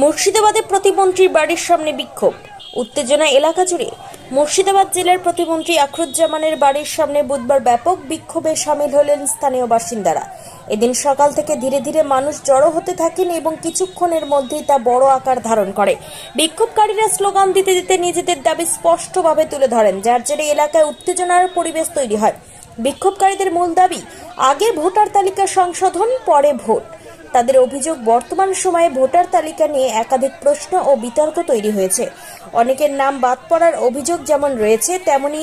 মুর্শিদাবাদে প্রতিমন্ত্রীর বাড়ির সামনে বিক্ষোভ, উত্তেজনা এলাকা জুড়ে। মুর্শিদাবাদ জেলার প্রতিমন্ত্রী আখরুজ্জামানের বাড়ির সামনে বুধবার ব্যাপক বিক্ষোভে সামিল হলেন স্থানীয় বাসিন্দারা। এদিন সকাল থেকে ধীরে ধীরে মানুষ জড়ো হতে থাকেন এবং কিছুক্ষণের মধ্যেই তা বড় আকার ধারণ করে। বিক্ষোভকারীরা স্লোগান দিতে দিতে নিজেদের দাবি স্পষ্টভাবে তুলে ধরেন, যার জেরে এলাকায় উত্তেজনার পরিবেশ তৈরি হয়। বিক্ষোভকারীদের মূল দাবি আগে ভোটার তালিকা সংশোধন, পরে ভোট। তাদের অভিযোগ, বর্তমান সময়ে ভোটার তালিকা নিয়ে একাধিক প্রশ্ন ও বিতর্ক তৈরি হয়েছে। অনেকের নাম বাদ পড়ার অভিযোগ যেমন রয়েছে, তেমনি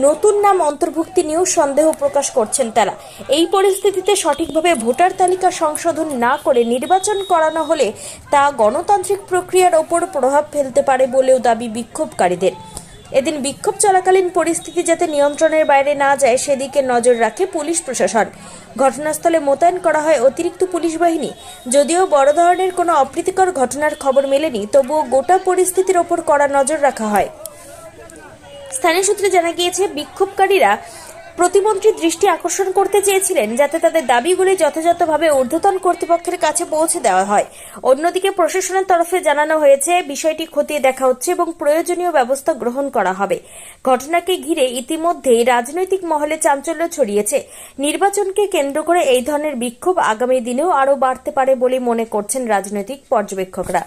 নতুন নাম অন্তর্ভুক্তি নিয়েও সন্দেহ প্রকাশ করছেন তারা। এই পরিস্থিতিতে সঠিকভাবে ভোটার তালিকা সংশোধন না করে নির্বাচন করানো হলে তা গণতান্ত্রিক প্রক্রিয়ার ওপর প্রভাব ফেলতে পারে বলেও দাবি বিক্ষোভকারীদের। এদিন বিক্ষোভ চলাকালীন পরিস্থিতি যাতে নিয়ন্ত্রণের বাইরে না যায় সেদিকে নজর রাখে পুলিশ প্রশাসন। ঘটনাস্থলে মোতায়েন করা হয় অতিরিক্ত পুলিশ বাহিনী। যদিও বড় ধরনের কোনো অপ্রীতিকর ঘটনার খবর মেলেনি, তবুও গোটা পরিস্থিতির ওপর কড়া নজর রাখা হয়। স্থানীয় সূত্রে জানা গিয়েছে, বিক্ষোভকারীরা প্রতিমন্ত্রীর দৃষ্টি আকর্ষণ করতে চেয়েছিলেন যাতে তাদের দাবিগুলি যথাযথভাবে ঊর্ধ্বতন কর্তৃপক্ষের কাছে পৌঁছে দেওয়া হয়। অন্যদিকে প্রশাসনের তরফে জানানো হয়েছে বিষয়টি খতিয়ে দেখা হচ্ছে এবং প্রয়োজনীয় ব্যবস্থা গ্রহণ করা হবে। ঘটনাকে ঘিরে ইতিমধ্যেই রাজনৈতিক মহলে চাঞ্চল্য ছড়িয়েছে। নির্বাচনকে কেন্দ্র করে এই ধরনের বিক্ষোভ আগামী দিনেও আরও বাড়তে পারে বলে মনে করছেন রাজনৈতিক পর্যবেক্ষকরা।